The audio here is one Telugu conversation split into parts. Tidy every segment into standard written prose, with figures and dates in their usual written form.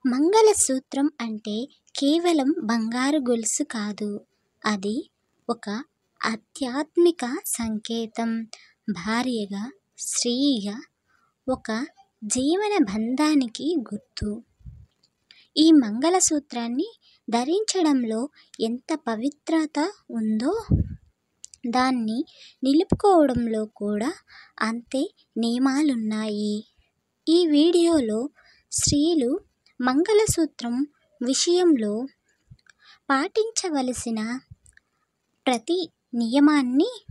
మంగళసూత్రం అంటే కేవలం బంగారు గొలుసు కాదు. అది ఒక ఆధ్యాత్మిక సంకేతం. భార్యగా, స్త్రీగా ఒక జీవన బంధానికి గుర్తు. ఈ మంగళసూత్రాన్ని ధరించడంలో ఎంత పవిత్రత ఉందో, దాన్ని నిలుపుకోవడంలో కూడా అంతే నియమాలున్నాయి. ఈ వీడియోలో స్త్రీలు మంగళసూత్రం విషయంలో పాటించవలసిన ప్రతి నియమాన్ని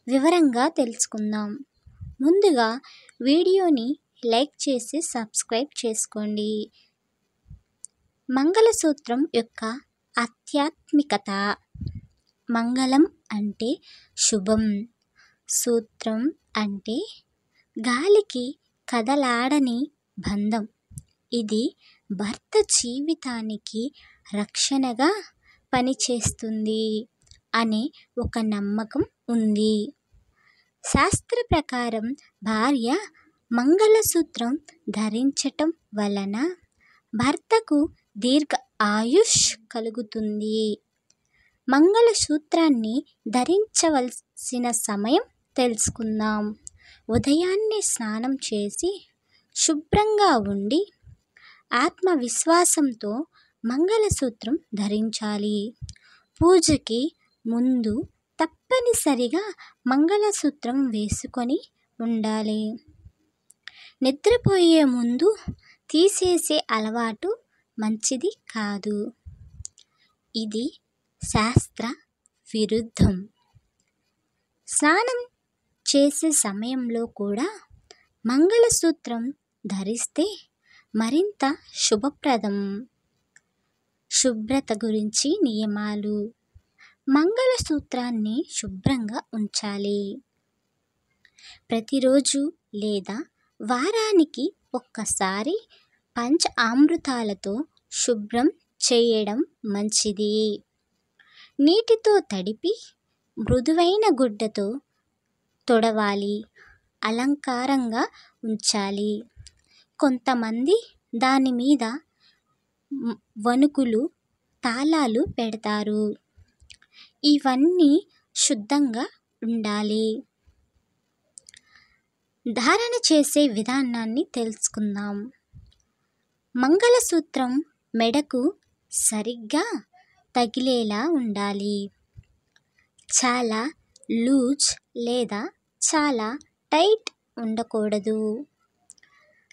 వివరంగా తెలుసుకుందాం. ముందుగా వీడియోని లైక్ చేసి సబ్స్క్రైబ్ చేసుకోండి. మంగళసూత్రం యొక్క ఆధ్యాత్మికత. మంగళం అంటే శుభం, సూత్రం అంటే గాలికి కదలాడని బంధం. ఇది భర్త జీవితానికి రక్షణగా పనిచేస్తుంది అనే ఒక నమ్మకం ఉంది. శాస్త్ర ప్రకారం భార్య మంగళసూత్రం ధరించటం వలన భర్తకు దీర్ఘ ఆయుష్ కలుగుతుంది. మంగళసూత్రాన్ని ధరించవలసిన సమయం తెలుసుకుందాం. ఉదయాన్నే స్నానం చేసి శుభ్రంగా ఉండి ఆత్మవిశ్వాసంతో మంగళసూత్రం ధరించాలి. పూజకి ముందు తప్పనిసరిగా మంగళసూత్రం వేసుకొని ఉండాలి. నిద్రపోయే ముందు తీసేసే అలవాటు మంచిది కాదు. ఇది శాస్త్ర విరుద్ధం. స్నానం చేసే సమయంలో కూడా మంగళసూత్రం ధరిస్తే మరింత శుభప్రదం. శుభ్రత గురించి నియమాలు. మంగళసూత్రాన్ని శుభ్రంగా ఉంచాలి. ప్రతిరోజు లేదా వారానికి ఒక్కసారి పంచామృతాలతో శుభ్రం చేయడం మంచిది. నీటితో తడిపి మృదువైన గుడ్డతో తుడవాలి. అలంకారంగా ఉంచాలి. కొంతమంది దాని మీద వణుకులు, తాళాలు పెడతారు. ఇవన్నీ శుద్ధంగా ఉండాలి. ధారణ చేసే విధానాన్ని తెలుసుకుందాం. మంగళసూత్రం మెడకు సరిగ్గా తగిలేలా ఉండాలి. చాలా లూజ్ లేదా చాలా టైట్ ఉండకూడదు.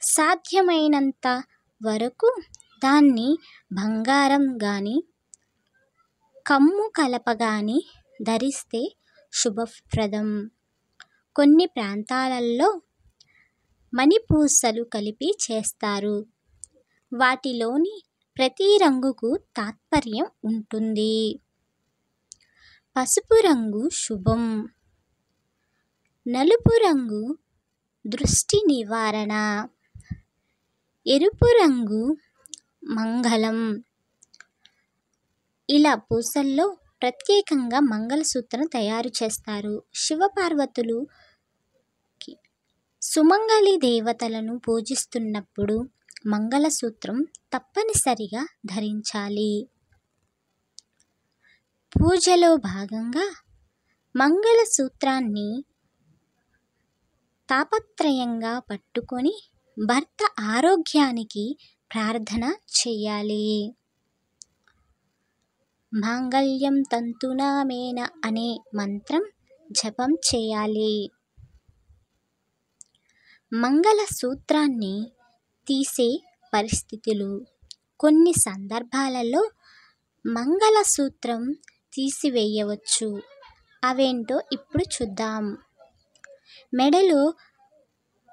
సాధ్యమైనంత వరకు దాన్ని బంగారం గాని, కమ్ము కలప గాని ధరిస్తే శుభప్రదం. కొన్ని ప్రాంతాలలో మణిపూసలు కలిపి చేస్తారు. వాటిలోని ప్రతి రంగుకు తాత్పర్యం ఉంటుంది. పసుపు రంగు శుభం. నలుపు రంగు దృష్టి నివారణ. ఎరుపు రంగు మంగళం. ఇలా పూసల్లో ప్రత్యేకంగా మంగళసూత్రం తయారు చేస్తారు. శివపార్వతులు సుమంగళి దేవతలను పూజిస్తున్నప్పుడు మంగళసూత్రం తప్పనిసరిగా ధరించాలి. పూజలో భాగంగా మంగళసూత్రాన్ని తాపత్రయంగా పట్టుకొని భర్త ఆరోగ్యానికి ప్రార్థన చేయాలి. మాంగళ్యం తంతునానేన అనే మంత్రం జపం చేయాలి. మంగళసూత్రాన్ని తీసే పరిస్థితులు. కొన్ని సందర్భాలలో మంగళసూత్రం తీసివేయవచ్చు. అవేంటో ఇప్పుడు చూద్దాం. మెడలో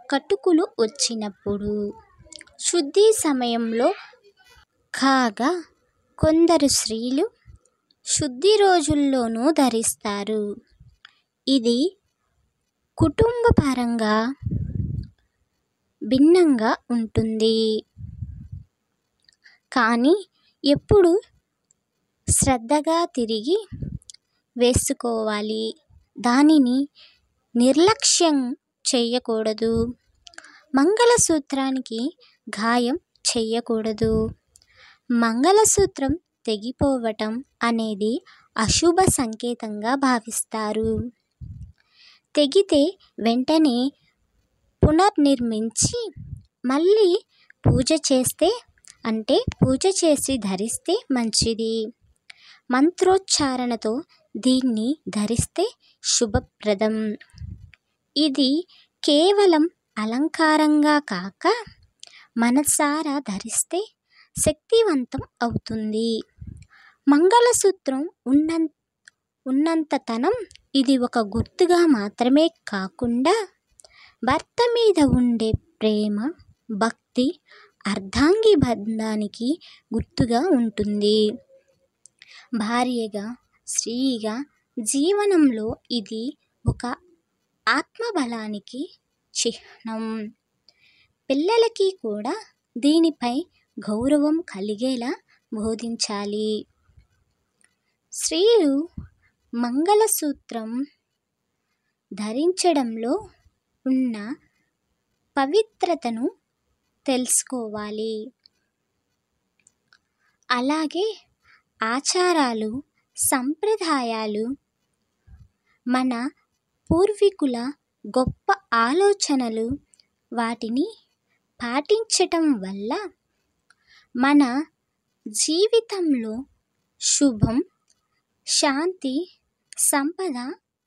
కటుకులు వచ్చినప్పుడు, శుద్ధి సమయంలో, కాగా కొందరు స్త్రీలు శుద్ధి రోజుల్లోనూ ధరిస్తారు. ఇది కుటుంబపరంగా భిన్నంగా ఉంటుంది. కానీ ఎప్పుడు శ్రద్ధగా తిరిగి వేసుకోవాలి. దానిని నిర్లక్ష్యం చేయకూడదు. మంగళసూత్రానికి గాయం చెయ్యకూడదు. మంగళసూత్రం తెగిపోవటం అనేది అశుభ సంకేతంగా భావిస్తారు. తెగితే వెంటనే పునర్నిర్మించి మళ్ళీ పూజ చేసి ధరిస్తే మంచిది. మంత్రోచ్చారణతో దీన్ని ధరిస్తే శుభప్రదం. ఇది కేవలం అలంకారంగా కాక మనసారా ధరిస్తే శక్తివంతం అవుతుంది. మంగళసూత్రం ఉన్నంతతనం ఇది ఒక గుర్తుగా మాత్రమే కాకుండా భర్త మీద ఉండే ప్రేమ, భక్తి, అర్ధాంగి బంధానికి గుర్తుగా ఉంటుంది. భార్యగా, స్త్రీగా జీవనంలో ఇది ఒక ఆత్మబలానికి చిహ్నం. పిల్లలకి కూడా దీనిపై గౌరవం కలిగేలా బోధించాలి. స్త్రీలు మంగళసూత్రం ధరించడంలో ఉన్న పవిత్రతను తెలుసుకోవాలి. అలాగే ఆచారాలు, సంప్రదాయాలు, మన పూర్వీకుల గొప్ప ఆలోచనలు వాటిని పాటించటం వల్ల మన జీవితంలో శుభం, శాంతి, సంపద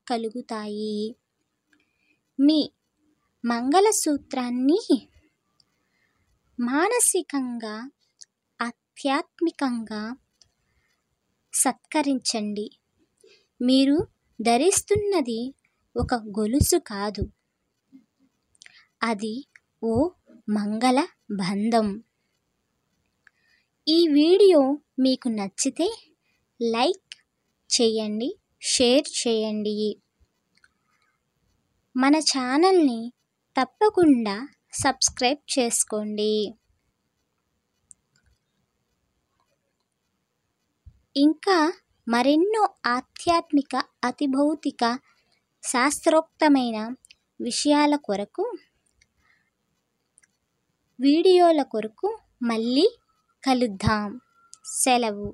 కలుగుతాయి. మీ మంగళసూత్రాన్ని మానసికంగా, ఆధ్యాత్మికంగా సత్కరించండి. మీరు ధరిస్తున్నది ఒక గొలుసు కాదు, అది ఓ మంగళ బంధం. ఈ వీడియో మీకు నచ్చితే లైక్ చేయండి, షేర్ చేయండి. మన ఛానల్ని తప్పకుండా సబ్స్క్రైబ్ చేసుకోండి. ఇంకా మరెన్నో ఆధ్యాత్మిక, అతిభౌతిక, శాస్త్రోక్తమైన విషయాల కొరకు, వీడియోల కొరకు మళ్ళీ కలుద్దాం. సెలవు.